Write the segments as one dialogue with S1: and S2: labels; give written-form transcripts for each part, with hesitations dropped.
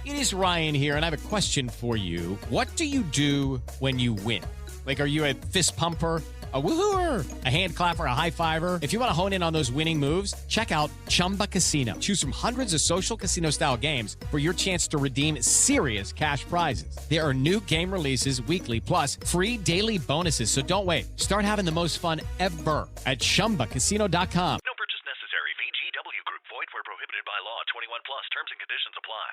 S1: It is Ryan here, and I have a question for you. What do you do when you win? Like, are you a fist pumper, a woo-hooer, a hand clapper, a high-fiver? If you want to hone in on those winning moves, check out Chumba Casino. Choose from hundreds of social casino-style games for your chance to redeem serious cash prizes. There are new game releases weekly, plus free daily bonuses. So don't wait. Start having the most fun ever at ChumbaCasino.com.
S2: No purchase necessary. VGW Group. Void where prohibited by law. 21 plus. Terms and conditions apply.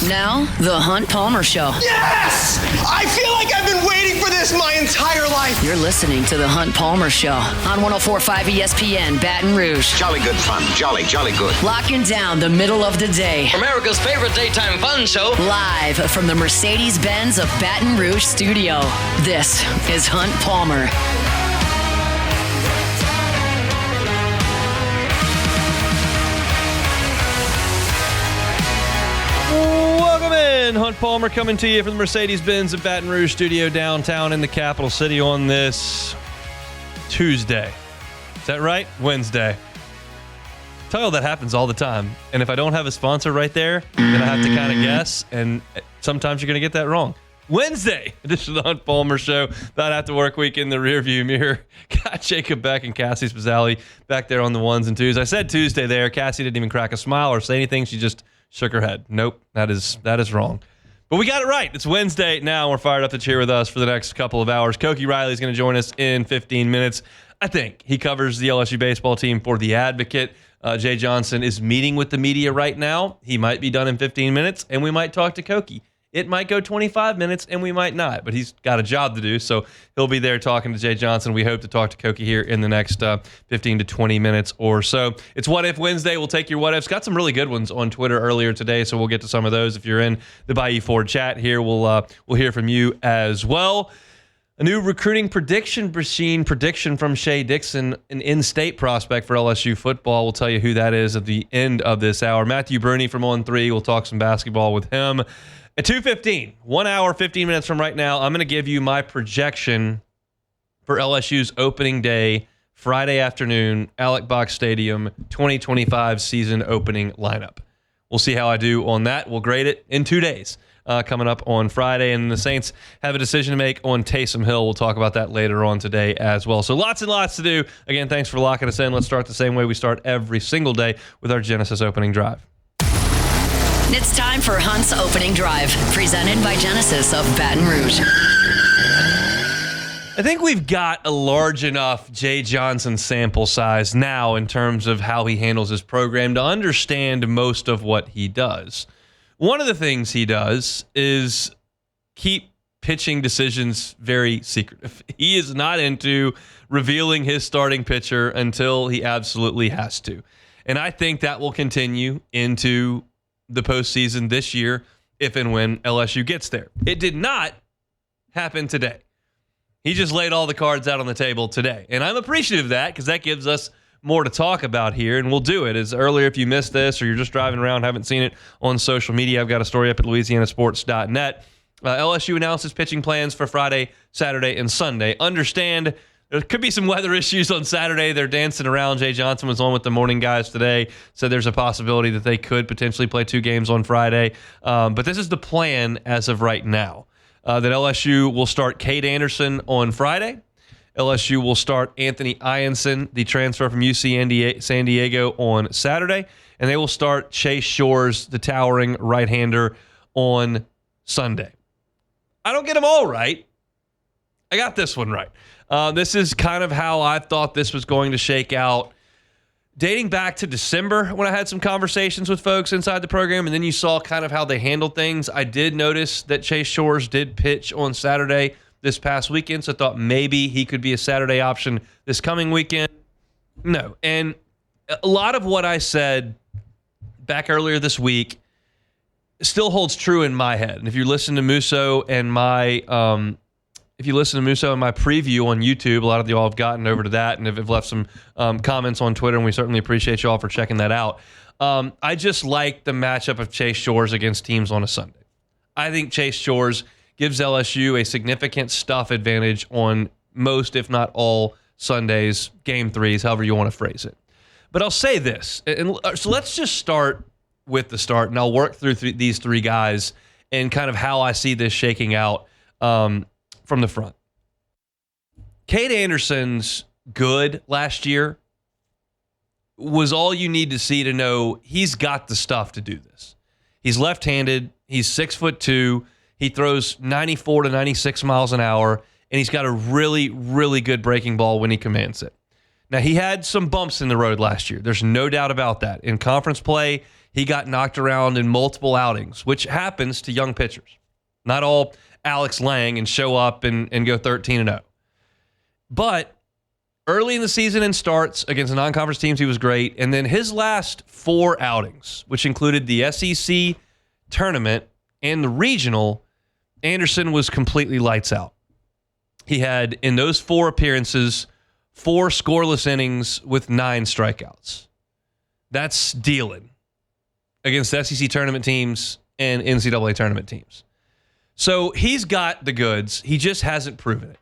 S3: Now, The Hunt Palmer Show.
S4: Yes! I feel like I've been waiting for this my entire life.
S3: You're listening to The Hunt Palmer Show on 104.5 ESPN Baton Rouge.
S5: Jolly good fun. Jolly good.
S3: Locking down the middle of the day.
S6: America's favorite daytime fun show.
S3: Live from the Mercedes-Benz of Baton Rouge studio. This is Hunt Palmer.
S7: Welcome in. Hunt Palmer coming to you from the Mercedes-Benz of Baton Rouge studio downtown in the capital city on this Tuesday. Is that right? Wednesday. Tell you that happens all the time. And if I don't have a sponsor right there, then I have to kind of guess. And sometimes you're going to get that wrong. Wednesday edition of the Hunt Palmer Show. About after work week in the rearview mirror. Got Jacob Beck and Cassie Spazzali back there on the ones and twos. I said Tuesday there. Cassie didn't even crack a smile or say anything. She just shook her head. Nope, that is wrong. But we got it right. It's Wednesday now. We're fired up to cheer with us for the next couple of hours. Koki Riley is going to join us in 15 minutes. I think he covers the LSU baseball team for The Advocate. Jay Johnson is meeting with the media right now. He might be done in 15 minutes, and we might talk to Koki. It might go 25 minutes, and we might not, but he's got a job to do, so he'll be there talking to Jay Johnson. We hope to talk to Koki here in the next 15 to 20 minutes or so. It's What If Wednesday. We'll take your what ifs. Got some really good ones on Twitter earlier today, so we'll get to some of those. If you're in the Bayou Ford chat here, we'll hear from you as well. A new recruiting prediction from Shea Dixon, an in-state prospect for LSU football. We'll tell you who that is at the end of this hour. Matthew Bruni from On 3. We'll talk some basketball with him. At 2:15, 1 hour, 15 minutes from right now, I'm going to give you my projection for LSU's opening day, Friday afternoon, Alec Box Stadium, 2025 season opening lineup. We'll see how I do on that. We'll grade it in 2 days. Coming up on Friday, and the Saints have a decision to make on Taysom Hill. We'll talk about that later on today as well. So lots and lots to do. Again, thanks for locking us in. Let's start the same way we start every single day with our Genesis opening drive.
S3: It's time for Hunt's Opening Drive, presented by Genesis of Baton Rouge.
S7: I think we've got a large enough Jay Johnson sample size now in terms of how he handles his program to understand most of what he does. One of the things he does is keep pitching decisions very secretive. He is not into revealing his starting pitcher until he absolutely has to. And I think that will continue into the postseason this year if and when LSU gets there. It did not happen today. He just laid all the cards out on the table today. And I'm appreciative of that because that gives us more to talk about here, and we'll do it. As earlier, if you missed this or you're just driving around, haven't seen it on social media, I've got a story up at louisianasports.net. LSU announces pitching plans for Friday, Saturday, and Sunday. Understand there could be some weather issues on Saturday. They're dancing around. Jay Johnson was on with the morning guys today, said there's a possibility that they could potentially play 2 games on Friday. But this is the plan as of right now, that LSU will start Cade Anderson on Friday. LSU will start Anthony Ianson, the transfer from UC San Diego, on Saturday. And they will start Chase Shores, the towering right-hander, on Sunday. I don't get them all right. I got this one right. This is kind of how I thought this was going to shake out. Dating back to December when I had some conversations with folks inside the program, and then you saw kind of how they handled things. I did notice that Chase Shores did pitch on Saturday this past weekend, so I thought maybe he could be a Saturday option this coming weekend. No. And a lot of what I said back earlier this week still holds true in my head. And if you listen to Musso and my preview on YouTube, a lot of you all have gotten over to that and have left some comments on Twitter, and we certainly appreciate you all for checking that out. I just like the matchup of Chase Shores against teams on a Sunday. I think Chase Shores gives LSU a significant stuff advantage on most, if not all, Sundays, game threes, however you want to phrase it. But I'll say this, and so let's just start with the start, and I'll work through these three guys and kind of how I see this shaking out from the front. Cade Anderson's good last year was all you need to see to know he's got the stuff to do this. He's left-handed. He's 6'2". He throws 94 to 96 miles an hour, and he's got a really, really good breaking ball when he commands it. Now, he had some bumps in the road last year. There's no doubt about that. In conference play, he got knocked around in multiple outings, which happens to young pitchers. Not all Alex Lang and show up and go 13-0. But early in the season in starts against non-conference teams, he was great. And then his last 4 outings, which included the SEC tournament and the regional, Anderson was completely lights out. He had, in those 4 appearances, 4 scoreless innings with 9 strikeouts. That's dealing against SEC tournament teams and NCAA tournament teams. So he's got the goods. He just hasn't proven it.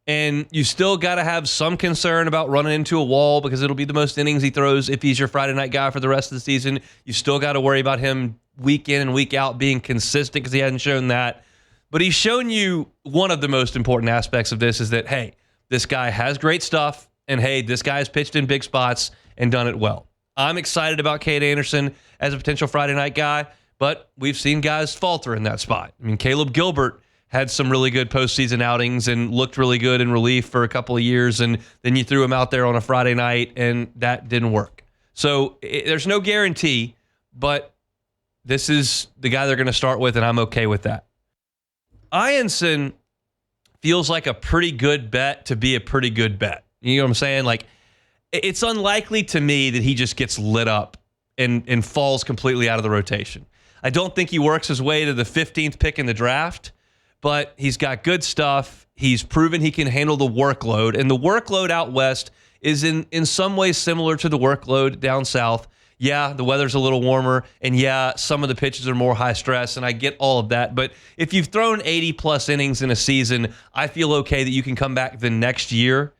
S7: And you still got to have some concern about running into a wall because it'll be the most innings he throws if he's your Friday night guy for the rest of the season. You still got to worry about him week in and week out being consistent because he hasn't shown that. But he's shown you one of the most important aspects of this is that, hey, this guy has great stuff, and hey, this guy has pitched in big spots and done it well. I'm excited about Cade Anderson as a potential Friday night guy, but we've seen guys falter in that spot. I mean, Caleb Gilbert had some really good postseason outings and looked really good in relief for a couple of years, and then you threw him out there on a Friday night, and that didn't work. So there's no guarantee, but this is the guy they're going to start with, and I'm okay with that. Ianson feels like a pretty good bet to be a pretty good bet. You know what I'm saying? Like, it's unlikely to me that he just gets lit up and falls completely out of the rotation. I don't think he works his way to the 15th pick in the draft, but he's got good stuff. He's proven he can handle the workload, and the workload out west is in some ways similar to the workload down south. Yeah, the weather's a little warmer, and yeah, some of the pitches are more high stress, and I get all of that. But if you've thrown 80-plus innings in a season, I feel okay that you can come back the next year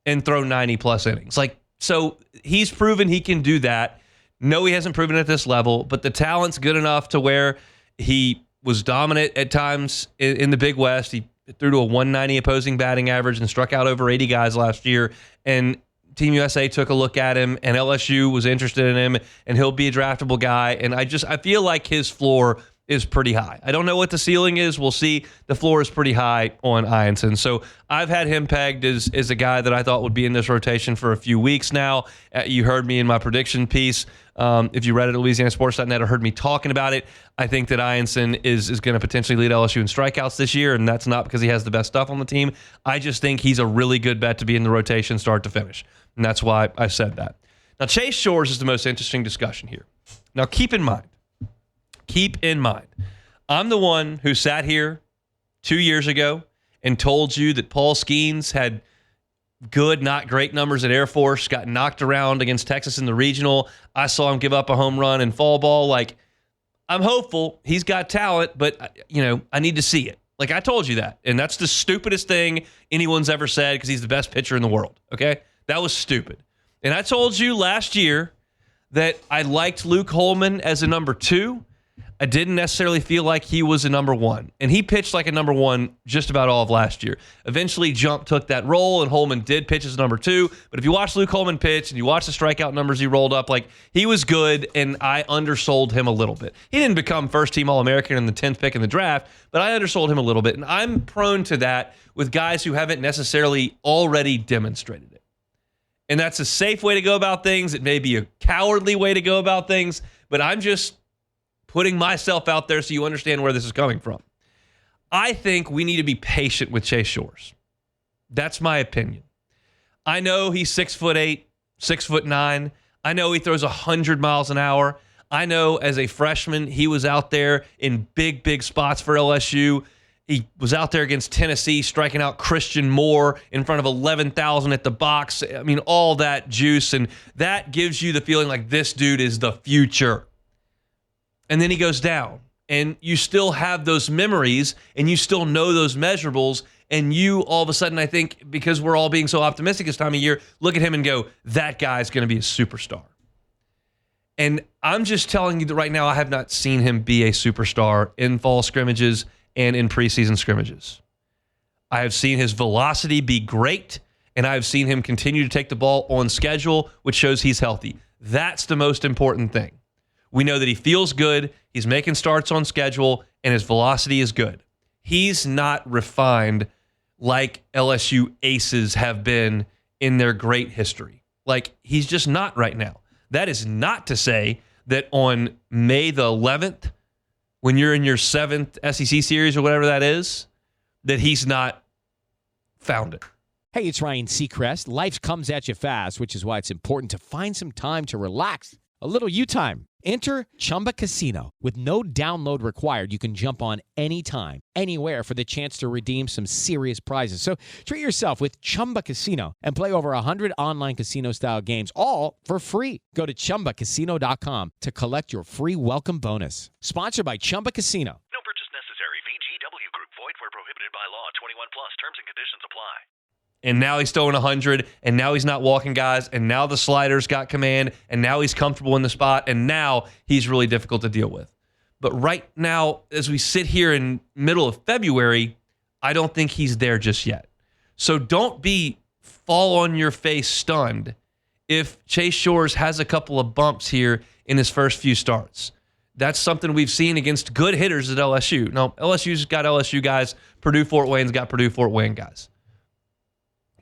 S7: and throw 90-plus innings. Like, so he's proven he can do that. No, he hasn't proven it at this level, but the talent's good enough to where he was dominant at times in the Big West. He threw to a 190 opposing batting average and struck out over 80 guys last year. And Team USA took a look at him, and LSU was interested in him, and he'll be a draftable guy. And I feel like his floor is pretty high. I don't know what the ceiling is. We'll see. The floor is pretty high on Ianson. So I've had him pegged as a guy that I thought would be in this rotation for a few weeks now. You heard me in my prediction piece. If you read it at LouisianaSports.net or heard me talking about it, I think that Ianson is going to potentially lead LSU in strikeouts this year, and that's not because he has the best stuff on the team. I just think he's a really good bet to be in the rotation start to finish, and that's why I said that. Now, Chase Shores is the most interesting discussion here. Now, keep in mind, I'm the one who sat here 2 years ago and told you that Paul Skeens had good, not great numbers at Air Force, got knocked around against Texas in the regional. I saw him give up a home run in fall ball. Like, I'm hopeful. He's got talent, but, I need to see it. Like, I told you that. And that's the stupidest thing anyone's ever said because he's the best pitcher in the world, okay? That was stupid. And I told you last year that I liked Luke Holman as a number 2. I didn't necessarily feel like he was a number 1. And he pitched like a number 1 just about all of last year. Eventually, Jump took that role, and Holman did pitch as number 2. But if you watch Luke Holman pitch and you watch the strikeout numbers he rolled up, like, he was good, and I undersold him a little bit. He didn't become first-team All-American in the 10th pick in the draft, but I undersold him a little bit. And I'm prone to that with guys who haven't necessarily already demonstrated it. And that's a safe way to go about things. It may be a cowardly way to go about things, but I'm just putting myself out there so you understand where this is coming from. I think we need to be patient with Chase Shores. That's my opinion. I know he's 6'8", 6'9". I know he throws 100 miles an hour. I know as a freshman, he was out there in big, big spots for LSU. He was out there against Tennessee, striking out Christian Moore in front of 11,000 at the box. I mean, all that juice, and that gives you the feeling like this dude is the future. And then he goes down, and you still have those memories, and you still know those measurables, and you all of a sudden, I think, because we're all being so optimistic this time of year, look at him and go, that guy's going to be a superstar. And I'm just telling you that right now I have not seen him be a superstar in fall scrimmages and in preseason scrimmages. I have seen his velocity be great, and I have seen him continue to take the ball on schedule, which shows he's healthy. That's the most important thing. We know that he feels good, he's making starts on schedule, and his velocity is good. He's not refined like LSU aces have been in their great history. Like, he's just not right now. That is not to say that on May the 11th, when you're in your 7th SEC series or whatever that is, that he's not found it.
S1: Hey, it's Ryan Seacrest. Life comes at you fast, which is why it's important to find some time to relax. A little you time. Enter Chumba Casino. With no download required, you can jump on anytime, anywhere for the chance to redeem some serious prizes. So treat yourself with Chumba Casino and play over 100 online casino-style games, all for free. Go to ChumbaCasino.com to collect your free welcome bonus. Sponsored by Chumba Casino.
S2: No purchase necessary. VGW Group. Void where prohibited by law. 21 plus. Terms and conditions apply.
S7: And now he's throwing 100, and now he's not walking guys, and now the sliders got command, and now he's comfortable in the spot, and now he's really difficult to deal with. But right now, as we sit here in middle of February, I don't think he's there just yet. So don't be fall on your face stunned if Chase Shores has a couple of bumps here in his first few starts. That's something we've seen against good hitters at LSU. Now, LSU's got LSU guys. Purdue-Fort Wayne's got Purdue-Fort Wayne guys.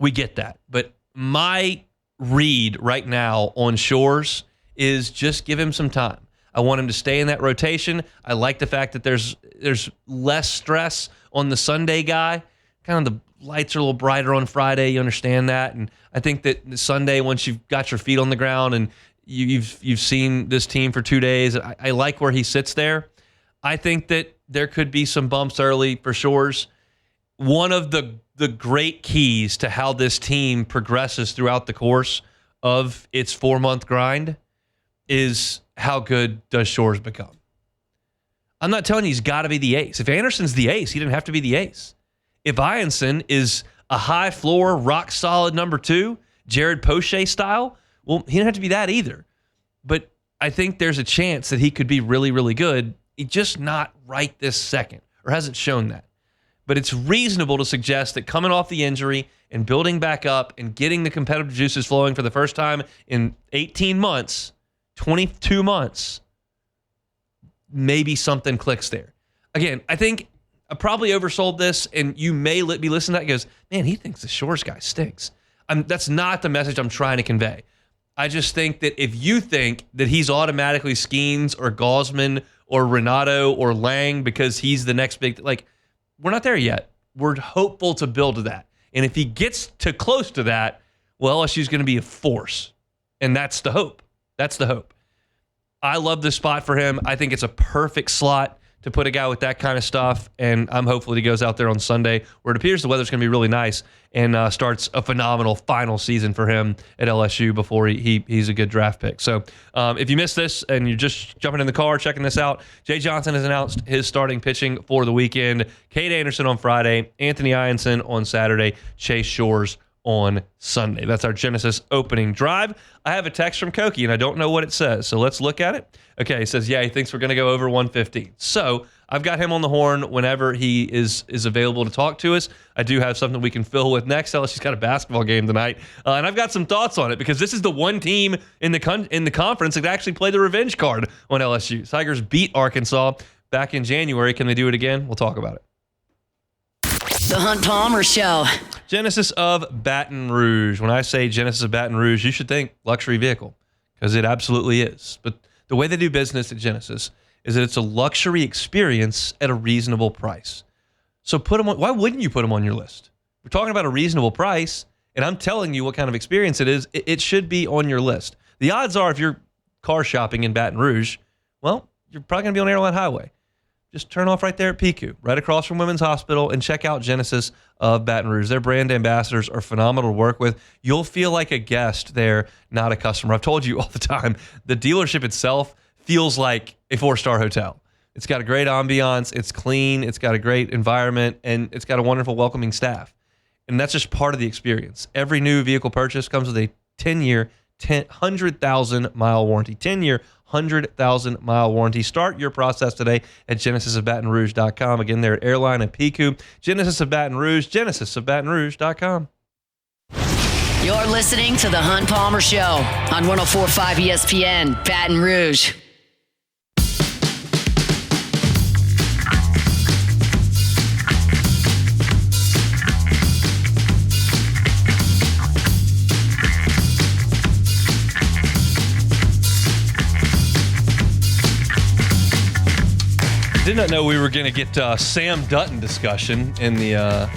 S7: We get that. But my read right now on Shores is just give him some time. I want him to stay in that rotation. I like the fact that there's less stress on the Sunday guy. Kind of the lights are a little brighter on Friday. You understand that. And I think that Sunday, once you've got your feet on the ground and you've seen this team for 2 days, I like where he sits there. I think that there could be some bumps early for Shores. One of the great keys to how this team progresses throughout the course of its 4-month grind is how good does Shores become. I'm not telling you he's got to be the ace. If Anderson's the ace, he didn't have to be the ace. If Ianson is a high floor, rock solid number 2, Jared Poche style, well, he didn't have to be that either. But I think there's a chance that he could be really, really good. He's just not right this second, or hasn't shown that. But it's reasonable to suggest that coming off the injury and building back up and getting the competitive juices flowing for the first time in 18 months, 22 months, maybe something clicks there. Again, I think I probably oversold this, and you may be listening to that and goes, man, he thinks the Shores guy stinks. That's not the message I'm trying to convey. I just think that if you think that he's automatically Skeens or Gaussman or Renato or Lang because he's the next big, we're not there yet. We're hopeful to build to that. And if he gets to close to that, well, LSU's going to be a force. And that's the hope. That's the hope. I love this spot for him. I think it's a perfect slot to put a guy with that kind of stuff. And I'm hopeful he goes out there on Sunday, where it appears the weather's going to be really nice, and starts a phenomenal final season for him at LSU before he's a good draft pick. So if you missed this and you're just jumping in the car, checking this out, Jay Johnson has announced his starting pitching for the weekend. Cade Anderson on Friday, Anthony Ianson on Saturday, Chase Shores on Sunday. That's our Genesis opening drive. I have a text from Koki, and I don't know what it says, so let's look at it. Okay, he says, yeah, he thinks we're going to go over 115. So I've got him on the horn whenever he is available to talk to us. I do have something we can fill with next. LSU's got a basketball game tonight, and I've got some thoughts on it because this is the one team in the conference that can actually play the revenge card on LSU. Tigers beat Arkansas back in January. Can they do it again? We'll talk about it.
S3: The Hunt Palmer Show.
S7: Genesis of Baton Rouge. When I say Genesis of Baton Rouge, you should think luxury vehicle, because it absolutely is. But the way they do business at Genesis is that it's a luxury experience at a reasonable price. So put them on. Why wouldn't you put them on your list? We're talking about a reasonable price, and I'm telling you what kind of experience it is. It should be on your list. The odds are, if you're car shopping in Baton Rouge, well, you're probably going to be on Airline Highway. Just turn off right there at PQ, right across from Women's Hospital, and check out Genesis of Baton Rouge. Their brand ambassadors are phenomenal to work with. You'll feel like a guest there, not a customer. I've told you all the time, the dealership itself feels like a 4-star hotel. It's got a great ambiance. It's clean. It's got a great environment, and it's got a wonderful, welcoming staff. And that's just part of the experience. Every new vehicle purchase comes with a 10-year, 100,000-mile warranty. 10-year, 100,000-mile warranty. Start your process today at genesisofbatonrouge.com. Again, they're at Airline and Pico. Genesis of Baton Rouge, genesisofbatonrouge.com.
S3: You're listening to The Hunt Palmer Show on 104.5 ESPN, Baton Rouge.
S7: Did not know we were going to get Sam Dutton discussion in the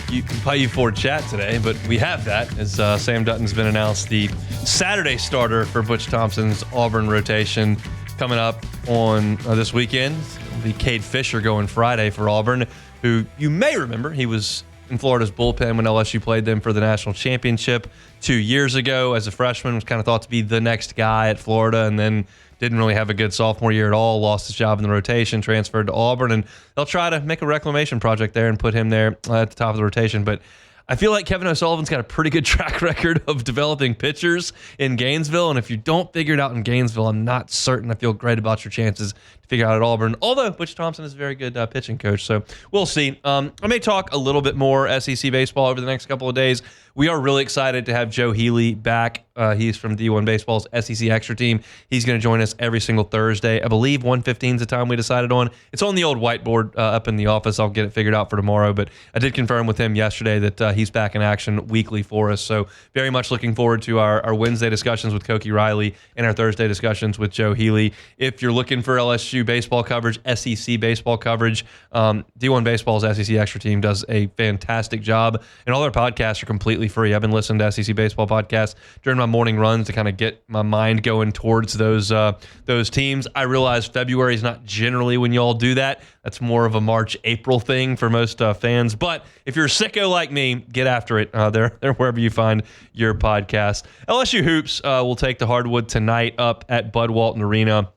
S7: U4 chat today, but we have that as Sam Dutton's been announced the Saturday starter for Butch Thompson's Auburn rotation coming up on this weekend. It'll be Cade Fisher going Friday for Auburn, who you may remember he was in Florida's bullpen when LSU played them for the national championship 2 years ago. As a freshman, was kind of thought to be the next guy at Florida, and then didn't really have a good sophomore year at all, lost his job in the rotation, transferred to Auburn, and they'll try to make a reclamation project there and put him there at the top of the rotation. But I feel like Kevin O'Sullivan's got a pretty good track record of developing pitchers in Gainesville, and if you don't figure it out in Gainesville, I'm not certain I feel great about your chances to figure out at Auburn, although Butch Thompson is a very good pitching coach, so we'll see. I may talk a little bit more SEC baseball over the next couple of days. We are really excited to have Joe Healy back. He's from D1 Baseball's SEC Extra Team. He's going to join us every single Thursday. I believe 1:15 is the time we decided on. It's on the old whiteboard up in the office. I'll get it figured out for tomorrow, but I did confirm with him yesterday that he's back in action weekly for us, so very much looking forward to our Wednesday discussions with Koki Riley and our Thursday discussions with Joe Healy. If you're looking for LSU baseball coverage, SEC baseball coverage, D1 Baseball's SEC Extra Team does a fantastic job, and all their podcasts are completely free. I've been listening to SEC baseball podcasts during my morning runs to kind of get my mind going towards those teams. I realize February is not generally when y'all do that. That's more of a March, April thing for most fans. But if you're a sicko like me, get after it. They're wherever you find your podcast. LSU Hoops will take the hardwood tonight up at Bud Walton Arena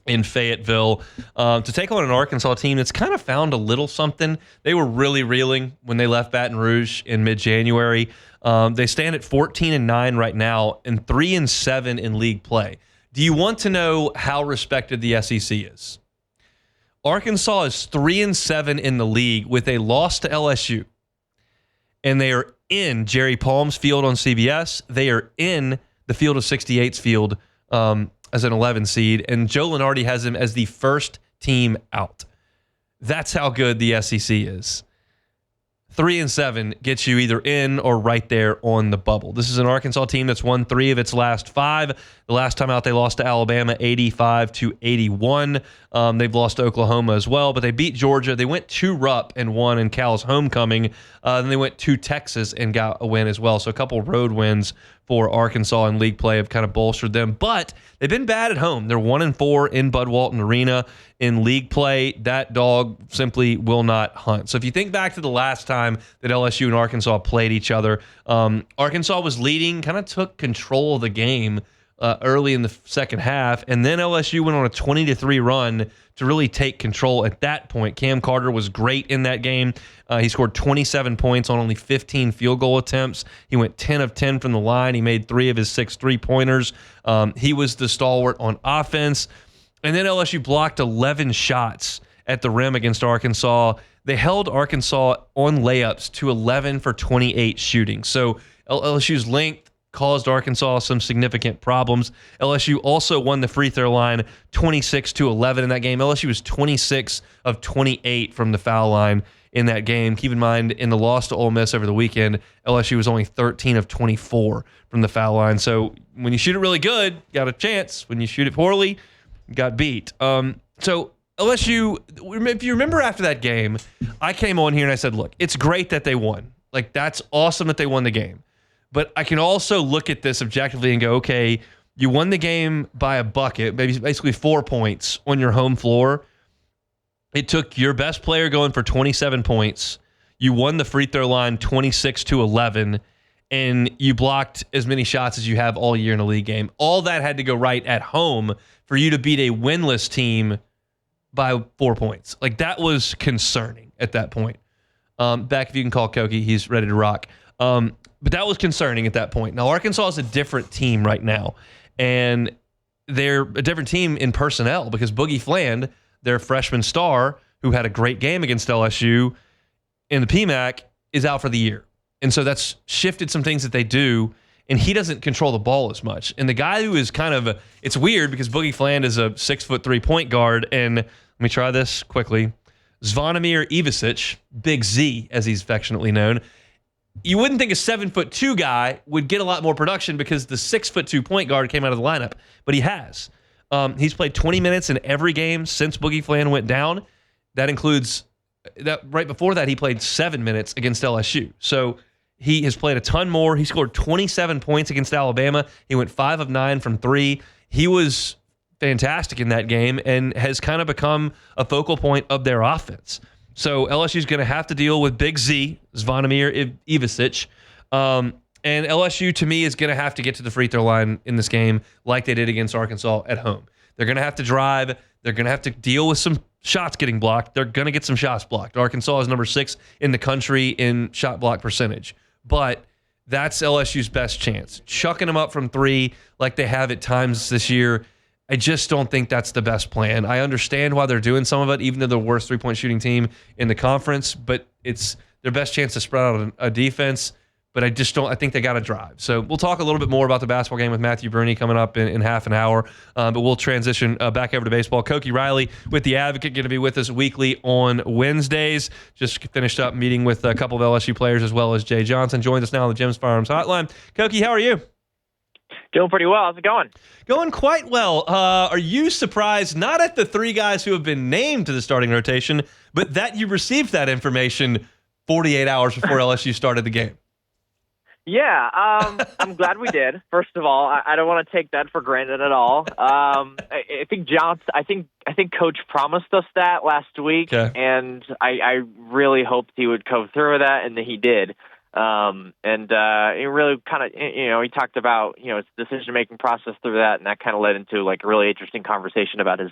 S7: in Fayetteville to take on an Arkansas team that's kind of found a little something. They were really reeling when they left Baton Rouge in mid-January. They stand at 14-9 right now and 3-7 in league play. Do you want to know how respected the SEC is? Arkansas is 3-7 in the league with a loss to LSU. And they are in Jerry Palm's field on CBS. They are in the Field of 68's field as an 11 seed. And Joe Lenardi has them as the first team out. That's how good the SEC is. 3-7 gets you either in or right there on the bubble. This is an Arkansas team that's won 3 of its last 5. The last time out, they lost to Alabama 85-81. They've lost to Oklahoma as well, but they beat Georgia. They went to Rupp and won in Cal's homecoming. Then they went to Texas and got a win as well. So a couple road wins for Arkansas in league play have kind of bolstered them. But they've been bad at home. They're 1-4 in Bud Walton Arena in league play. That dog simply will not hunt. So if you think back to the last time that LSU and Arkansas played each other, Arkansas was leading, kind of took control of the game early in the second half, and then LSU went on a 20-3 run to really take control at that point. Cam Carter was great in that game. He scored 27 points on only 15 field goal attempts. He went 10 of 10 from the line. He made 3 of his 6 3-pointers. He was the stalwart on offense. And then LSU blocked 11 shots at the rim against Arkansas. They held Arkansas on layups to 11 for 28 shooting. So LSU's length caused Arkansas some significant problems. LSU also won the free throw line 26-11 in that game. LSU was 26 of 28 from the foul line in that game. Keep in mind, in the loss to Ole Miss over the weekend, LSU was only 13 of 24 from the foul line. So when you shoot it really good, you got a chance. When you shoot it poorly, you got beat. So LSU, if you remember after that game, I came on here and I said, look, it's great that they won. Like, that's awesome that they won the game. But I can also look at this objectively and go, okay, you won the game by a bucket, basically 4 points on your home floor. It took your best player going for 27 points. You won the free throw line 26-11, and you blocked as many shots as you have all year in a league game. All that had to go right at home for you to beat a winless team by 4 points. Like, that was concerning at that point. Back, if you can call Koki, he's ready to rock. But that was concerning at that point. Now, Arkansas is a different team right now. And they're a different team in personnel because Boogie Fland, their freshman star, who had a great game against LSU in the PMAC, is out for the year. And so that's shifted some things that they do, and he doesn't control the ball as much. And the guy who is it's weird because Boogie Fland is a 6'3" point guard, and let me try this quickly. Zvonimir Ivisic, Big Z, as he's affectionately known. You wouldn't think a 7'2" guy would get a lot more production because the 6'2" point guard came out of the lineup, but he has. He's played 20 minutes in every game since Boogie Fland went down. That includes that right before that he played 7 minutes against LSU. So he has played a ton more. He scored 27 points against Alabama. He went 5 of 9 from 3. He was fantastic in that game and has kind of become a focal point of their offense. So LSU's going to have to deal with Big Z, Zvonimir Ivisic. And LSU, to me, is going to have to get to the free throw line in this game like they did against Arkansas at home. They're going to have to drive. They're going to have to deal with some shots getting blocked. They're going to get some shots blocked. Arkansas is number 6 in the country in shot block percentage. But that's LSU's best chance. Chucking them up from 3 like they have at times this year, I just don't think that's the best plan. I understand why they're doing some of it, even though they're the worst three-point shooting team in the conference, but it's their best chance to spread out a defense. But I think they got to drive. So we'll talk a little bit more about the basketball game with Matthew Bruni coming up in half an hour. But we'll transition back over to baseball. Koki Riley with The Advocate going to be with us weekly on Wednesdays. Just finished up meeting with a couple of LSU players as well as Jay Johnson. Joins us now on the Jim's Firearms Hotline. Koki, how are you?
S8: Doing pretty well. How's it going?
S7: Going quite well. Are you surprised, not at the 3 guys who have been named to the starting rotation, but that you received that information 48 hours before LSU started the game?
S8: Yeah, I'm glad we did. First of all, I don't want to take that for granted at all. I think Coach promised us that last week, and I really hoped he would come through with that, and he did. He really kind of, he talked about, his decision-making process through that, and that kind of led into like a really interesting conversation about his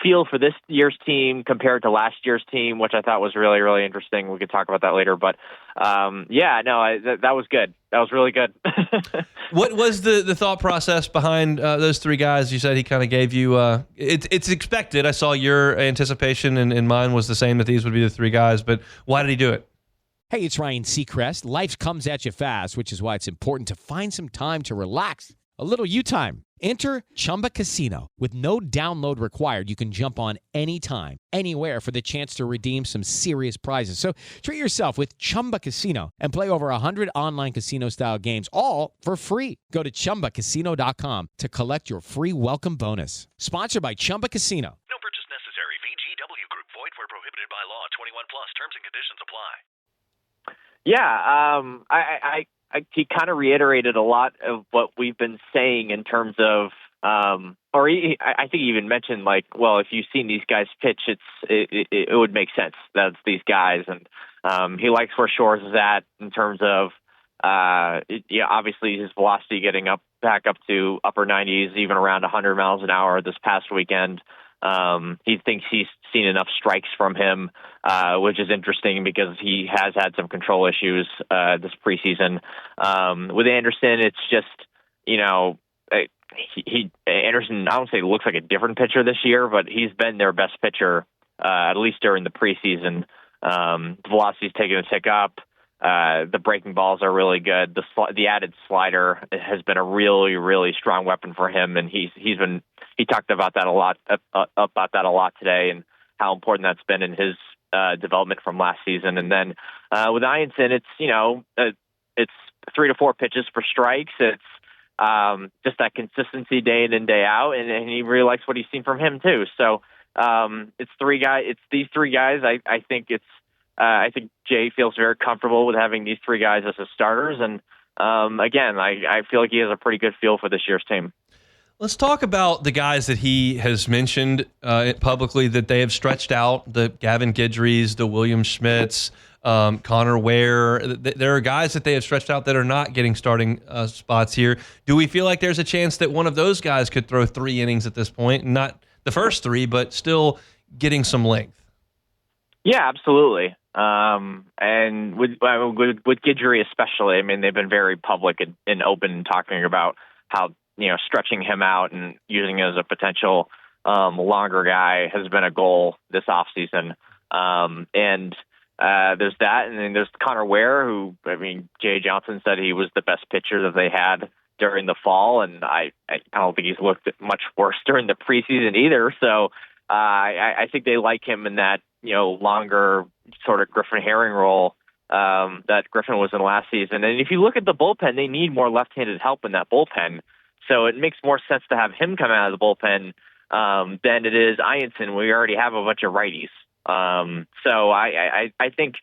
S8: feel for this year's team compared to last year's team, which I thought was really, really interesting. We could talk about that later, but that was good. That was really good.
S7: What was the thought process behind those 3 guys? You said he kind of gave you, it's expected. I saw your anticipation and mine was the same that these would be the 3 guys, but why did he do it?
S1: Hey, it's Ryan Seacrest. Life comes at you fast, which is why it's important to find some time to relax. A little you time. Enter Chumba Casino. With no download required, you can jump on anytime, anywhere for the chance to redeem some serious prizes. So treat yourself with Chumba Casino and play over 100 online casino-style games, all for free. Go to ChumbaCasino.com to collect your free welcome bonus. Sponsored by Chumba Casino.
S2: No purchase necessary. VGW Group. Void where prohibited by law. 21 plus. Terms and conditions apply.
S8: Yeah, he kind of reiterated a lot of what we've been saying in terms of, I think he even mentioned like, well, if you've seen these guys pitch, it would make sense that it's these guys, and he likes where Shores is at in terms of, obviously his velocity getting back up to upper 90s, even around 100 miles an hour this past weekend. He thinks he's seen enough strikes from him, which is interesting because he has had some control issues this preseason. With Anderson, it's just, Anderson, I don't say looks like a different pitcher this year, but he's been their best pitcher, at least during the preseason. The velocity's taken a tick up. The breaking balls are really good. The added slider has been a really, really strong weapon for him, and he talked about that a lot today, and how important that's been in his development from last season. And then with Ianson, it's 3 to 4 pitches for strikes. It's just that consistency day in and day out, and he really likes what he's seen from him too. So it's these 3 guys. I think Jay feels very comfortable with having these 3 guys as his starters. And again, I feel like he has a pretty good feel for this year's team.
S7: Let's talk about the guys that he has mentioned publicly that they have stretched out, the Gavin Guidrys, the William Schmitz, Connor Ware. There are guys that they have stretched out that are not getting starting spots here. Do we feel like there's a chance that one of those guys could throw 3 innings at this point? Not the first 3, but still getting some length.
S8: Yeah, absolutely. And with Guidry especially, I mean, they've been very public and open talking about how stretching him out and using him as a potential longer guy has been a goal this offseason. And there's that. And then there's Connor Ware, who, Jay Johnson said he was the best pitcher that they had during the fall. And I don't think he's looked much worse during the preseason either. So I think they like him in that, longer sort of Griffin Herring role that Griffin was in last season. And if you look at the bullpen, they need more left-handed help in that bullpen. So it makes more sense to have him come out of the bullpen than it is Ianson. We already have a bunch of righties. So I think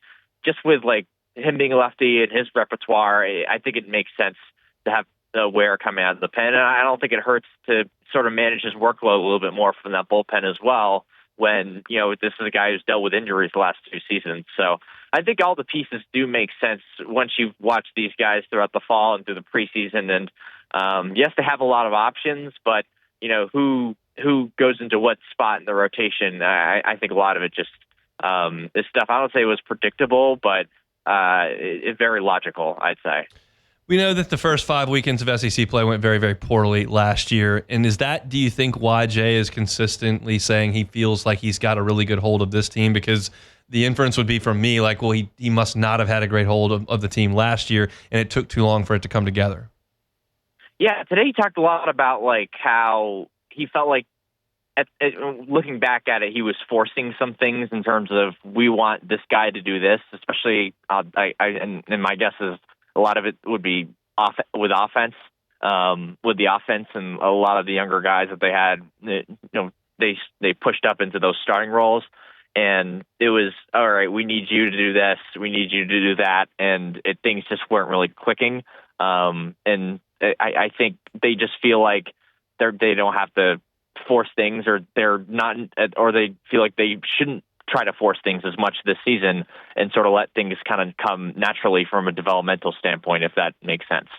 S8: just with like him being a lefty and his repertoire, I think it makes sense to have Ware coming out of the pen. And I don't think it hurts to sort of manage his workload a little bit more from that bullpen as well when, this is a guy who's dealt with injuries the last 2 seasons. So I think all the pieces do make sense once you watch these guys throughout the fall and through the preseason. And yes, they have a lot of options, but who goes into what spot in the rotation? I think a lot of it just is stuff. I don't say it was predictable, but it's very logical, I'd say.
S7: We know that the first 5 weekends of SEC play went very, very poorly last year. And do you think why Jay is consistently saying he feels like he's got a really good hold of this team? Because the inference would be from me, like, well, he must not have had a great hold of the team last year, and it took too long for it to come together.
S8: Yeah, today he talked a lot about like how he felt like, looking back at it, he was forcing some things in terms of, we want this guy to do this, especially, and my guess is a lot of it would be with offense, with the offense, and a lot of the younger guys that they had, they pushed up into those starting roles, and it was, all right, we need you to do this, we need you to do that, and things just weren't really clicking. And I think they just feel like they don't have to force things, or they're not, or they feel like they shouldn't try to force things as much this season and sort of let things kind of come naturally from a developmental standpoint, if that makes sense.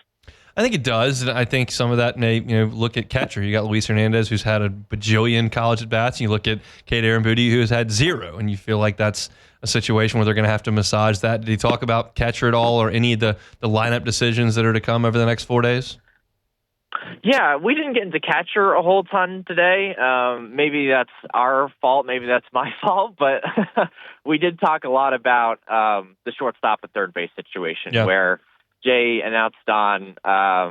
S7: I think it does, and I think some of that may, look at catcher. You got Luis Hernandez, who's had a bajillion college at-bats, and you look at Cade Arambuti, who has had 0, and you feel like that's a situation where they're going to have to massage that. Did he talk about catcher at all, or any of the lineup decisions that are to come over the next 4 days?
S8: Yeah, we didn't get into catcher a whole ton today. Maybe that's our fault. Maybe that's my fault. But we did talk a lot about the shortstop at third base situation, where Jay announced on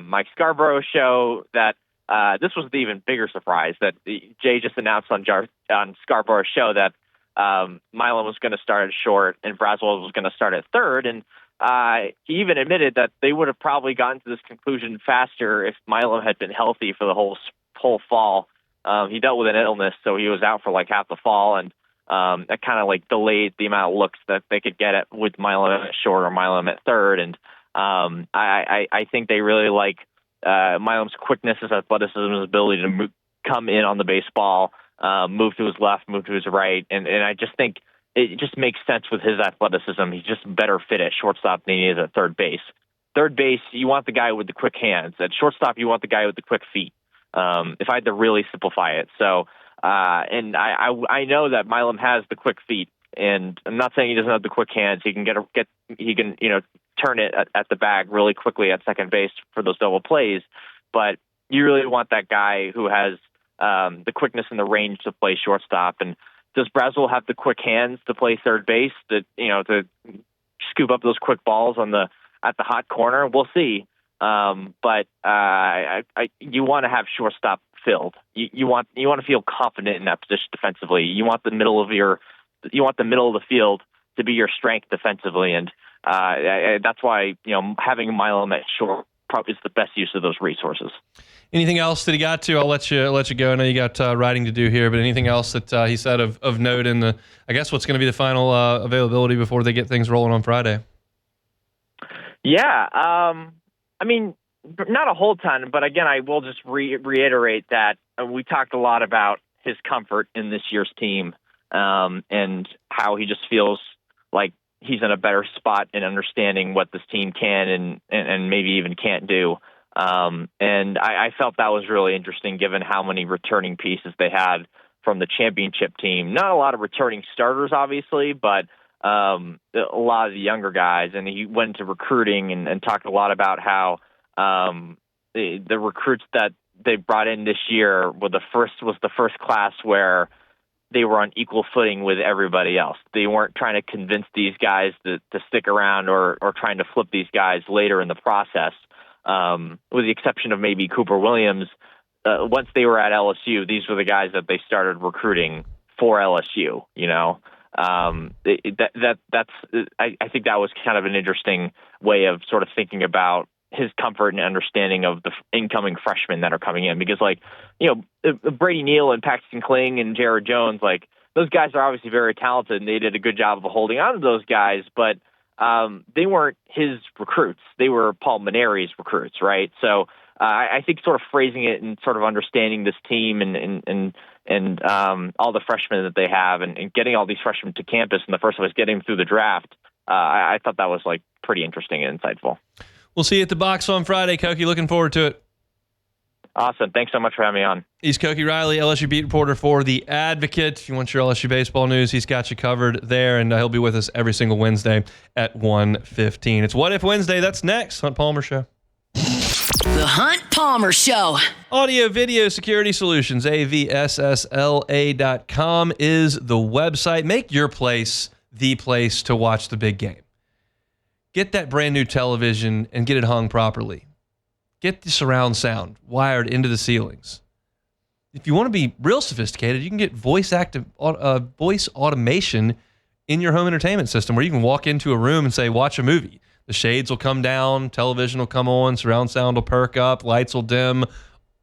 S8: Mike Scarborough's show that this was the even bigger surprise, that Jay just announced on Scarborough's show that Milam was going to start at short and Braswell was going to start at third. And he even admitted that they would have probably gotten to this conclusion faster if Milam had been healthy for the whole fall. He dealt with an illness, so he was out for like half the fall, and that kind of like delayed the amount of looks that they could get at with Milam at short or Milam at third. And I think they really like Milam's quickness, his athleticism, his ability to come in on the baseball, move to his left, move to his right, and I just think it just makes sense with his athleticism. He's just better fit at shortstop than he is at third base. Third base, you want the guy with the quick hands. At shortstop, you want the guy with the quick feet. If I had to really simplify it. So, and I know that Milam has the quick feet, and I'm not saying he doesn't have the quick hands. He can turn it at the bag really quickly at second base for those double plays. But you really want that guy who has the quickness and the range to play shortstop. And does Braswell have the quick hands to play third base, to scoop up those quick balls at the hot corner? We'll see. But you want to have shortstop filled. You want to feel confident in that position defensively. You want the middle of the field to be your strength defensively, and that's why having Milam at short probably is the best use of those resources.
S7: Anything else that he got to? I'll let you go. I know you got writing to do here, but anything else that he said of note in I guess what's going to be the final availability before they get things rolling on Friday?
S8: Yeah, I mean, not a whole ton, but again, I will just reiterate that we talked a lot about his comfort in this year's team, and how he just feels like he's in a better spot in understanding what this team can and maybe even can't do. And I felt that was really interesting given how many returning pieces they had from the championship team. Not a lot of returning starters, obviously, but a lot of the younger guys. And he went into recruiting and talked a lot about how the recruits that they brought in this year was the first class where they were on equal footing with everybody else. They weren't trying to convince these guys to stick around or trying to flip these guys later in the process. With the exception of maybe Cooper Williams, once they were at LSU, these were the guys that they started recruiting for LSU. I think that was kind of an interesting way of sort of thinking about his comfort and understanding of the incoming freshmen that are coming in, because Brady Neal and Paxton Kling and Jared Jones, like those guys are obviously very talented and they did a good job of holding on to those guys, but they weren't his recruits. They were Paul Maneri's recruits. Right. So I think sort of phrasing it and sort of understanding this team and all the freshmen that they have and getting all these freshmen to campus in the first place, getting them through the draft. I thought that was like pretty interesting and insightful.
S7: We'll see you at the box on Friday, Koki. Looking forward to it.
S8: Awesome. Thanks so much for having me on. He's
S7: Koki Riley, LSU beat reporter for The Advocate. If you want your LSU baseball news, he's got you covered there, and he'll be with us every single Wednesday at 1:15. It's What If Wednesday. That's next. Hunt Palmer Show.
S3: The Hunt Palmer Show.
S7: Audio Video Security Solutions, avssla.com is the website. Make your place the place to watch the big game. Get that brand new television and get it hung properly. Get the surround sound wired into the ceilings. If you want to be real sophisticated, you can get voice automation in your home entertainment system, where you can walk into a room and say, watch a movie. The shades will come down, television will come on, surround sound will perk up, lights will dim.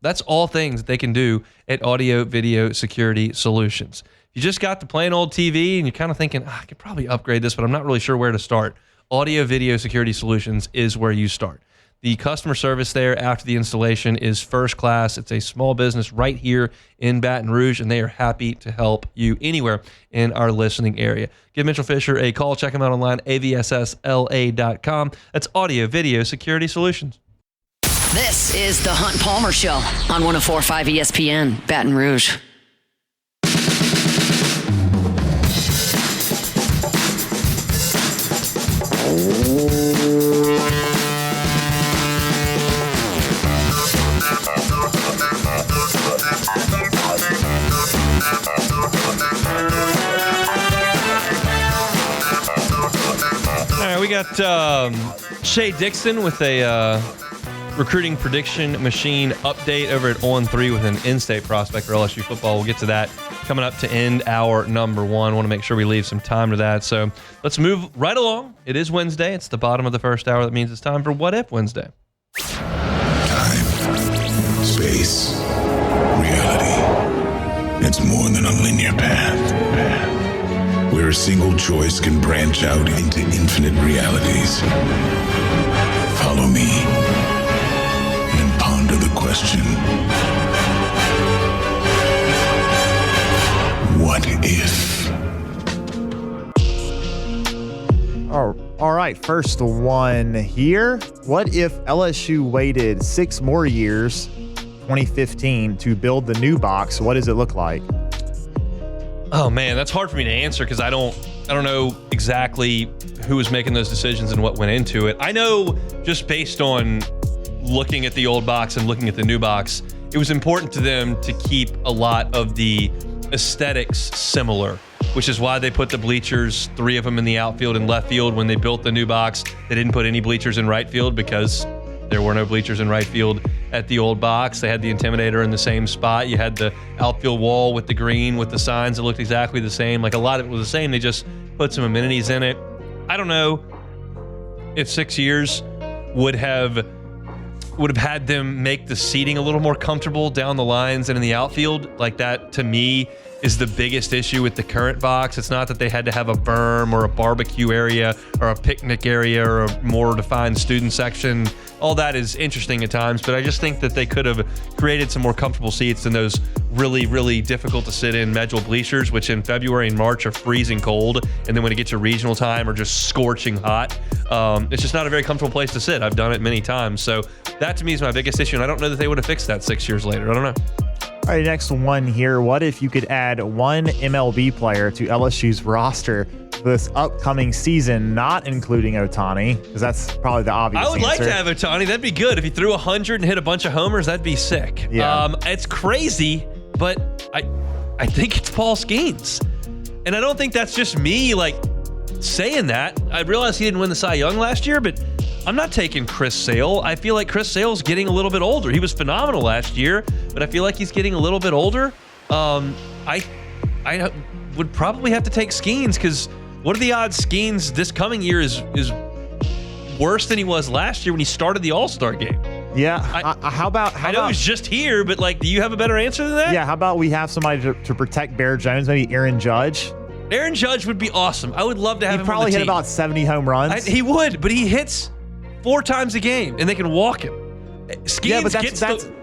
S7: That's all things that they can do at Audio Video Security Solutions. If you just got the plain old TV and you're kind of thinking, I could probably upgrade this, but I'm not really sure where to start, Audio Video Security Solutions is where you start. The customer service there after the installation is first class. It's a small business right here in Baton Rouge, and they are happy to help you anywhere in our listening area. Give Mitchell Fisher a call. Check him out online, avssla.com. That's Audio Video Security Solutions.
S3: This is the Hunt Palmer Show on 104.5 ESPN, Baton Rouge.
S7: All right, we got Shea Dixon with a recruiting prediction machine update over at On 3 with an in-state prospect for LSU football. We'll get to that coming up to end hour number one. Want to make sure we leave some time to that. So let's move right along. It is Wednesday. It's the bottom of the first hour. That means it's time for What If Wednesday.
S9: Time, space, reality. It's more than a linear path. Where a single choice can branch out into infinite realities. Follow me and ponder the question. What if?
S10: All right, first one here. What if LSU waited 6 more years, 2015, to build the new box? What does it look like?
S7: Oh man, that's hard for me to answer because I don't know exactly who was making those decisions and what went into it. I know just based on looking at the old box and looking at the new box, it was important to them to keep a lot of the aesthetics similar, which is why they put the bleachers, 3 of them in the outfield and left field. When they built the new box, they didn't put any bleachers in right field because there were no bleachers in right field at the old box. They had the Intimidator in the same spot. You had the outfield wall with the green with the signs that looked exactly the same. Like a lot of it was the same. They just put some amenities in it. I don't know if 6 years would have had them make the seating a little more comfortable down the lines and in the outfield. Like that, to me, is the biggest issue with the current box. It's not that they had to have a berm or a barbecue area or a picnic area or a more defined student section. All that is interesting at times, but I just think that they could have created some more comfortable seats than those really, really difficult to sit in Medjol bleachers, which in February and March are freezing cold, and then when it gets to regional time are just scorching hot. It's just not a very comfortable place to sit. I've done it many times. So that to me is my biggest issue, and I don't know that they would have fixed that 6 years later. I don't know.
S10: All right, next one here. What if you could add one MLB player to LSU's roster this upcoming season, not including Ohtani? Because that's probably the obvious
S7: I would like
S10: answer.
S7: to have Ohtani. That'd be good. If he threw 100 and hit a bunch of homers, that'd be sick.
S10: Yeah.
S7: It's crazy, but I think it's Paul Skeens. And I don't think that's just me saying that. I realize he didn't win the Cy Young last year, but I'm not taking Chris Sale. I feel like Chris Sale's getting a little bit older. He was phenomenal last year, but I feel like he's getting a little bit older. I would probably have to take Skeens, because what are the odds Skeens this coming year is worse than he was last year when he started the All-Star game?
S10: Yeah.
S7: I know he's just here, but do you have a better answer than that?
S10: Yeah. How about we have somebody to protect Bear Jones? Maybe Aaron Judge.
S7: Aaron Judge would be awesome. I would love to have him on the
S10: probably hit
S7: team.
S10: about 70 home runs.
S7: He would, but he hits 4 times a game, and they can walk him. Skeens
S10: yeah, but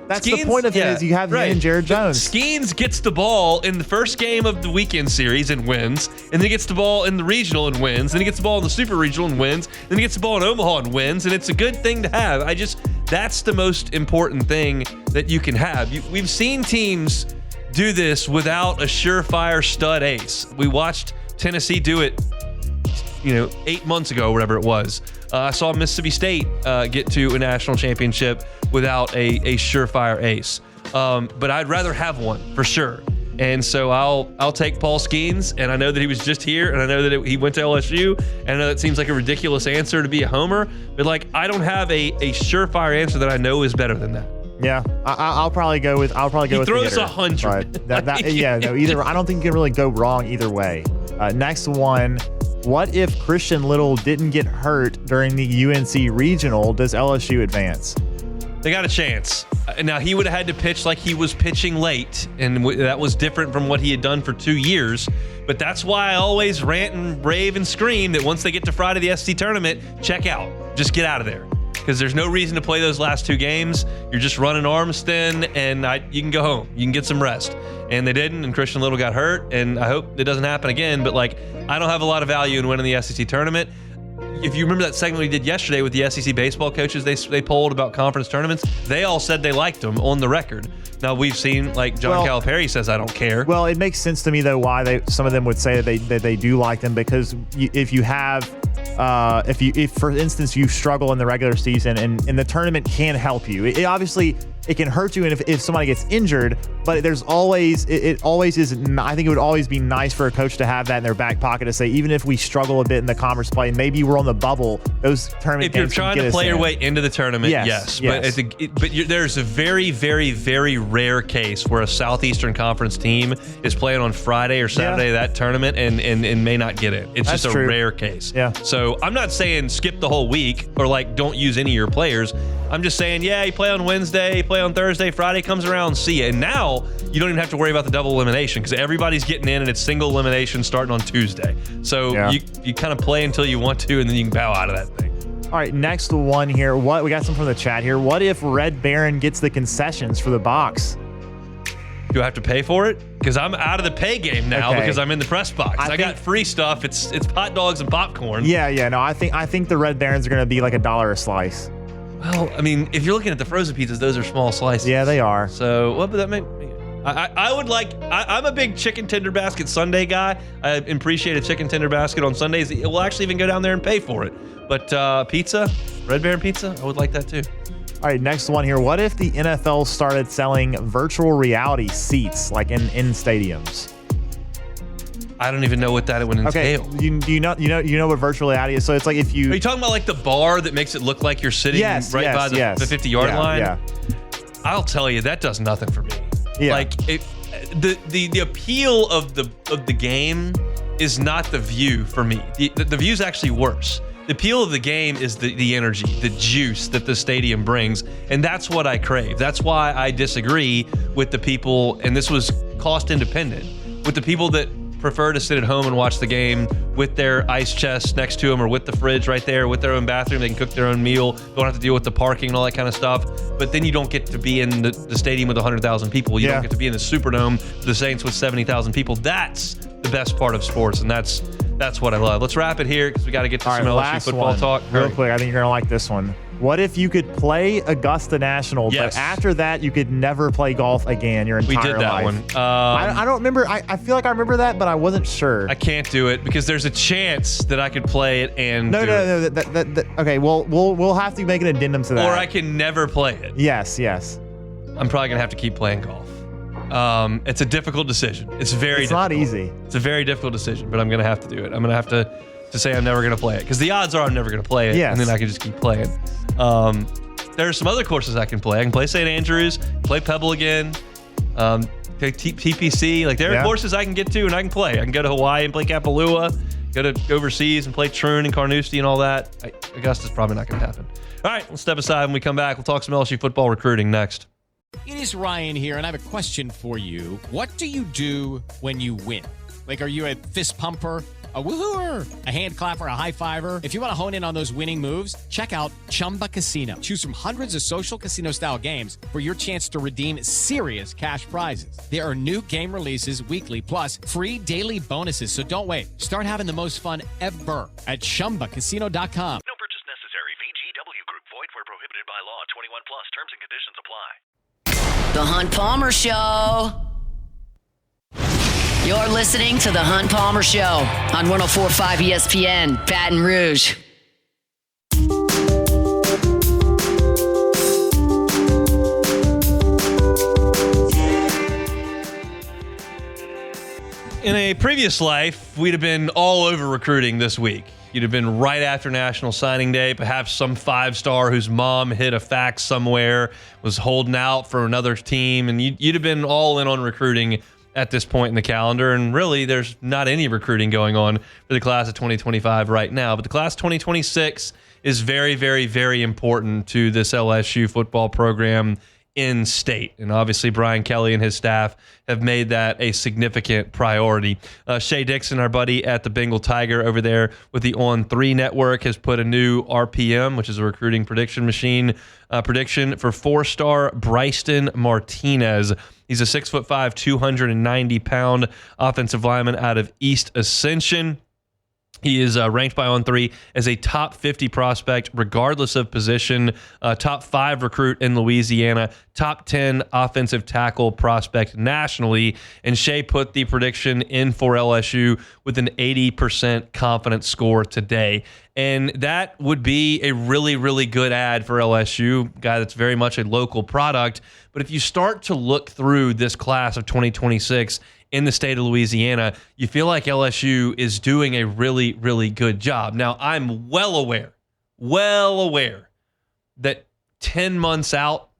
S10: that's the point of it is you have him and Jared Jones.
S7: Skeens gets the ball in the first game of the weekend series and wins, and then he gets the ball in the regional and wins, then he gets the ball in the super regional and wins, then he gets the ball in Omaha and wins, and it's a good thing to have. That's the most important thing that you can have. We've seen teams do this without a surefire stud ace. We watched Tennessee do it 8 months ago, whatever it was. I saw Mississippi State get to a national championship without a surefire ace. But I'd rather have one for sure. And so I'll take Paul Skeens, and I know that he was just here, and I know that he went to LSU, and I know that seems like a ridiculous answer to be a homer, but I don't have a surefire answer that I know is better than that.
S10: Yeah, I'll probably go with.
S7: He throws
S10: the
S7: 100.
S10: Either I don't think you can really go wrong either way. Next one. What if Christian Little didn't get hurt during the UNC regional? Does LSU advance?
S7: They got a chance. Now, he would have had to pitch like he was pitching late, and that was different from what he had done for 2 years. But that's why I always rant and rave and scream that once they get to Friday, the SEC tournament, check out. Just get out of there. Because there's no reason to play those last 2 games. You're just running arms thin, and you can go home. You can get some rest. And they didn't, and Christian Little got hurt, and I hope it doesn't happen again. But I don't have a lot of value in winning the SEC tournament. If you remember that segment we did yesterday with the SEC baseball coaches, they polled about conference tournaments. They all said they liked them on the record. Now, we've seen, John Calipari says, I don't care.
S10: Well, it makes sense to me, though, why some of them would say that they do like them, because if you have if for instance you struggle in the regular season and the tournament can help you, it can hurt you, and if somebody gets injured, but it always is. I think it would always be nice for a coach to have that in their back pocket to say, even if we struggle a bit in the conference play and maybe we're on the bubble, those tournament games
S7: if you're trying to play your way into the tournament, yes. But there's a very, very, very rare case where a Southeastern Conference team is playing on Friday or Saturday of that tournament and may not get in. It's just a rare case.
S10: Yeah.
S7: So I'm not saying skip the whole week or don't use any of your players. I'm just saying, you play on Wednesday, play on Thursday, Friday comes around, see ya. And now you don't even have to worry about the double elimination because everybody's getting in and it's single elimination starting on Tuesday. So you kind of play until you want to, and then you can bow out of that thing.
S10: All right, next one here. We got some from the chat here. What if Red Baron gets the concessions for the box?
S7: Do I have to pay for it? Because I'm out of the pay game now because I'm in the press box. I got free stuff. It's hot dogs and popcorn.
S10: Yeah. No, I think the Red Barons are going to be like $1 a slice.
S7: Well, I mean, if you're looking at the frozen pizzas, those are small slices.
S10: Yeah, they are.
S7: So what would that make? I would like. I'm a big chicken tender basket Sunday guy. I appreciate a chicken tender basket on Sundays. We'll actually even go down there and pay for it. But pizza, Red Baron pizza, I would like that too.
S10: All right, next one here. What if the NFL started selling virtual reality seats like in stadiums?
S7: I don't even know what that would entail.
S10: Okay, you know what virtual reality is? So it's like if you...
S7: Are you talking about the bar that makes it look like you're sitting by the 50-yard line?
S10: Yeah.
S7: I'll tell you, that does nothing for me.
S10: Yeah.
S7: The appeal of the game is not the view for me. The view's actually worse. The appeal of the game is the energy, the juice that the stadium brings, and that's what I crave. That's why I disagree with the people, and this was cost independent, with the people that prefer to sit at home and watch the game with their ice chest next to them or with the fridge right there, with their own bathroom. They can cook their own meal, don't have to deal with the parking and all that kind of stuff. But then you don't get to be in the stadium with 100,000 people. You don't get to be in the Superdome, the Saints with 70,000 people. That's the best part of sports, and that's what I love. Let's wrap it here because we got to get to some LSU football talk.
S10: Real quick, I think you're going to like this one. What if you could play Augusta National,
S7: Yes.
S10: but after that you could never play golf again your entire life?
S7: We did that one.
S10: I don't remember. I feel like I remember that, but I wasn't sure.
S7: I can't do it because there's a chance that I could play it and
S10: No. Okay, well, we'll have to make an addendum to that.
S7: Or I can never play it.
S10: Yes.
S7: I'm probably gonna have to keep playing golf. It's a difficult decision. It's
S10: not easy.
S7: It's a very difficult decision, but I'm gonna have to do it. I'm gonna have to say I'm never gonna play it because the odds are I'm never gonna play it,
S10: Yes.
S7: and then I can just keep playing. There are some other courses I can play. I can play St. Andrews, play Pebble again, TPC. Like there are courses I can get to and I can play. I can go to Hawaii and play Kapalua, go to overseas and play Troon and Carnoustie and all that. Augusta's probably not gonna happen. All right, let's step aside when we come back. We'll talk some LSU football recruiting next.
S1: It is Ryan here, and I have a question for you. What do you do when you win? Like, are you a fist pumper, a woohooer, a hand clapper, a high fiver? If you want to hone in on those winning moves, check out Chumba Casino. Choose from hundreds of social casino-style games for your chance to redeem serious cash prizes. There are new game releases weekly, plus free daily bonuses. So don't wait. Start having the most fun ever at ChumbaCasino.com.
S2: No purchase necessary. VGW Group. Void where prohibited by law. 21 plus. Terms and conditions apply.
S3: The Hunt Palmer Show. You're listening to The Hunt Palmer Show on 104.5 ESPN, Baton Rouge.
S7: In a previous life, we'd have been all over recruiting this week. You'd have been right after National Signing Day, perhaps some five-star whose mom hid a fax somewhere, was holding out for another team, and you'd have been all in on recruiting at this point in the calendar. And really, there's not any recruiting going on for the class of 2025 right now. But the class of 2026 is very, very, very important to this LSU football program in state. And obviously, Brian Kelly and his staff have made that a significant priority. Shea Dixon, our buddy at the Bengal Tiger over there with the On3 network, has put a new RPM, which is a recruiting prediction machine, prediction for four-star Bryson Martinez. He's a 6'5", 290-pound offensive lineman out of East Ascension. He is ranked by On3 as a top 50 prospect, regardless of position, top 5 recruit in Louisiana, top 10 offensive tackle prospect nationally. And Shea put the prediction in for LSU with an 80% confidence score today. And that would be a really, really good ad for LSU, guy that's very much a local product. But if you start to look through this class of 2026 in the state of Louisiana, you feel like LSU is doing a really, really good job. Now, I'm well aware that 10 months out,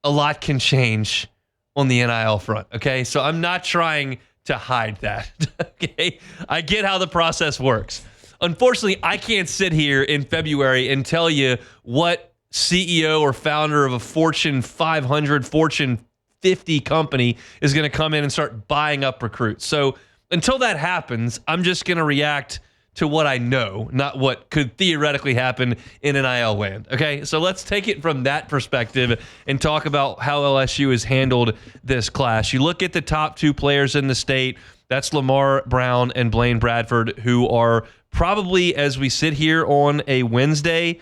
S7: a lot can change on the NIL front, okay? So I'm not trying to hide that, okay? I get how the process works. Unfortunately, I can't sit here in February and tell you what CEO or founder of a Fortune 500, Fortune 50 company is going to come in and start buying up recruits. So until that happens, I'm just going to react to what I know, not what could theoretically happen in NIL land. Okay, so let's take it from that perspective and talk about how LSU has handled this class. You look at the top 2 players in the state, that's Lamar Brown and Blaine Bradford, who are probably, as we sit here on a Wednesday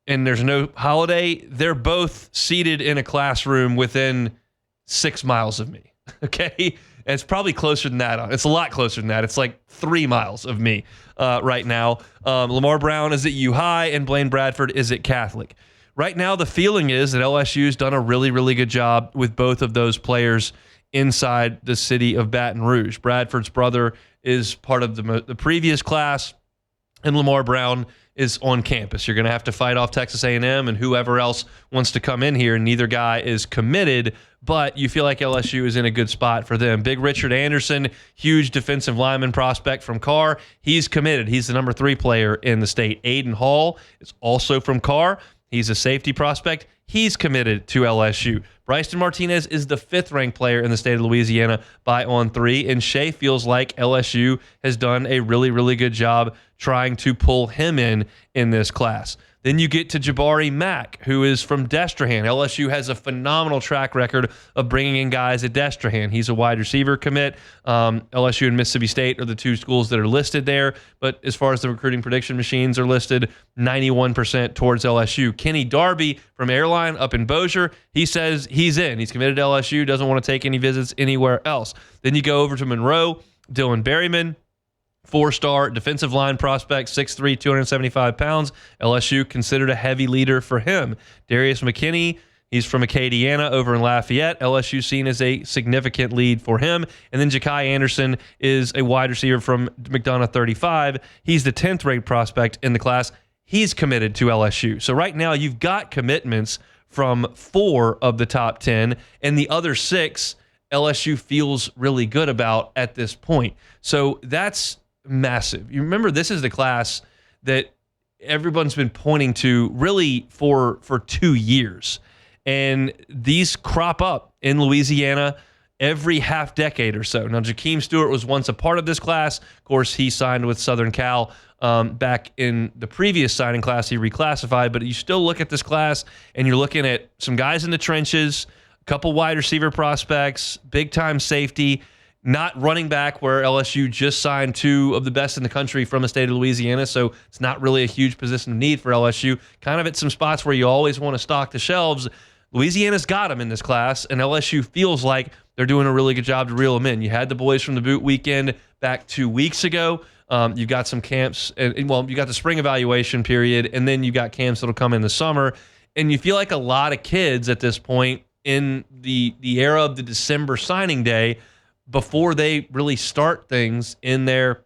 S7: and there's no holiday, they're both seated in a classroom within 6 miles of me, okay? And it's probably closer than that. It's a lot closer than that. It's like 3 miles of me right now. Lamar Brown is at U High and Blaine Bradford is at Catholic. Right now, the feeling is that LSU's done a really, really good job with both of those players inside the city of Baton Rouge. Bradford's brother is part of the previous class, and Lamar Brown is on campus. You're going to have to fight off Texas A&M and whoever else wants to come in here. Neither guy is committed, but you feel like LSU is in a good spot for them. Big Richard Anderson, huge defensive lineman prospect from Carr. He's committed. He's the number 3 player in the state. Aiden Hall is also from Carr. He's a safety prospect. He's committed to LSU. Bryson Martinez is the 5th-ranked player in the state of Louisiana by On3, and Shea feels like LSU has done a really, really good job trying to pull him in this class. Then you get to Jabari Mack, who is from Destrehan. LSU has a phenomenal track record of bringing in guys at Destrehan. He's a wide receiver commit. LSU and Mississippi State are the two schools that are listed there. But as far as the recruiting prediction machines are listed, 91% towards LSU. Kenny Darby from Airline up in Bossier, he says he's in. He's committed to LSU, doesn't want to take any visits anywhere else. Then you go over to Monroe, Dylan Berryman, 4-star defensive line prospect, 6'3", 275 pounds. LSU considered a heavy leader for him. Darius McKinney, he's from Acadiana over in Lafayette. LSU seen as a significant lead for him. And then Ja'Kai Anderson is a wide receiver from McDonough 35. He's the 10th ranked prospect in the class. He's committed to LSU. So right now you've got commitments from 4 of the top 10, and the other 6 LSU feels really good about at this point. So that's massive. You remember, this is the class that everyone's been pointing to really for 2 years. And these crop up in Louisiana every half decade or so. Now, Jakeem Stewart was once a part of this class. Of course, he signed with Southern Cal back in the previous signing class. He reclassified, but you still look at this class and you're looking at some guys in the trenches, a couple wide receiver prospects, big-time safety, not running back, where LSU just signed 2 of the best in the country from the state of Louisiana, so it's not really a huge position of need for LSU. Kind of at some spots where you always want to stock the shelves. Louisiana's got them in this class, and LSU feels like they're doing a really good job to reel them in. You had the boys from the boot weekend back 2 weeks ago. You've got some camps, and well, you got the spring evaluation period, and then you got camps that'll come in the summer, and you feel like a lot of kids at this point in the era of the December signing day, before they really start things in their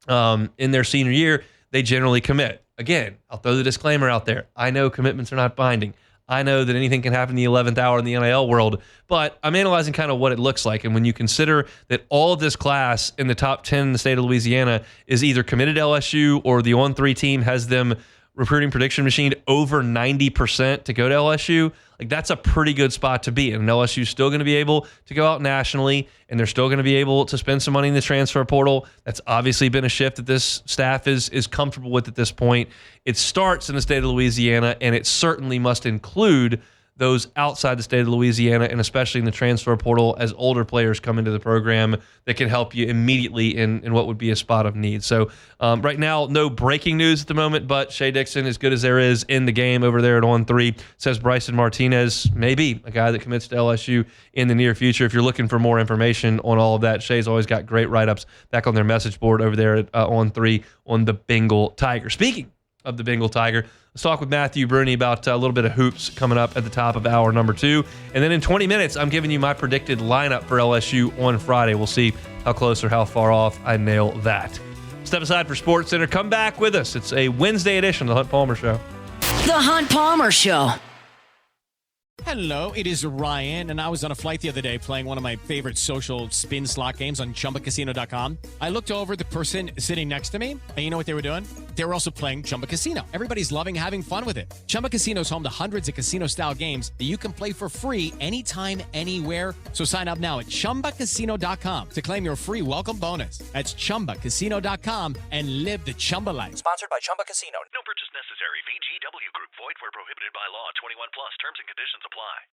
S7: senior year, they generally commit. Again, I'll throw the disclaimer out there. I know commitments are not binding. I know that anything can happen in the 11th hour in the NIL world, but I'm analyzing kind of what it looks like. And when you consider that all of this class in the top 10 in the state of Louisiana is either committed to LSU or the on-3 team has them recruiting prediction machine over 90% to go to LSU, like that's a pretty good spot to be in. And LSU's still going to be able to go out nationally, and they're still going to be able to spend some money in the transfer portal. That's obviously been a shift that this staff is comfortable with at this point. It starts in the state of Louisiana, and it certainly must include those outside the state of Louisiana, and especially in the transfer portal as older players come into the program that can help you immediately in what would be a spot of need. So right now, no breaking news at the moment, but Shea Dixon, as good as there is in the game over there at On3, says Bryson Martinez may be a guy that commits to LSU in the near future. If you're looking for more information on all of that, Shea's always got great write-ups back on their message board over there at On3 on the Bengal Tiger. Speaking of the Bengal Tiger, let's talk with Matthew Bruni about a little bit of hoops coming up at the top of hour number 2. And then in 20 minutes, I'm giving you my predicted lineup for LSU on Friday. We'll see how close or how far off I nail that. Step aside for Sports Center. Come back with us. It's a Wednesday edition of The Hunt Palmer Show.
S3: The Hunt Palmer Show.
S1: Hello, it is Ryan, and I was on a flight the other day playing one of my favorite social spin slot games on ChumbaCasino.com. I looked over at the person sitting next to me, and you know what they were doing? They were also playing Chumba Casino. Everybody's loving having fun with it. Chumba Casino is home to hundreds of casino-style games that you can play for free anytime, anywhere. So sign up now at ChumbaCasino.com to claim your free welcome bonus. That's ChumbaCasino.com and live the Chumba life.
S11: Sponsored by Chumba Casino.
S2: No purchase necessary. VGW Group. Void where prohibited by law. 21 plus. Terms and conditions apply.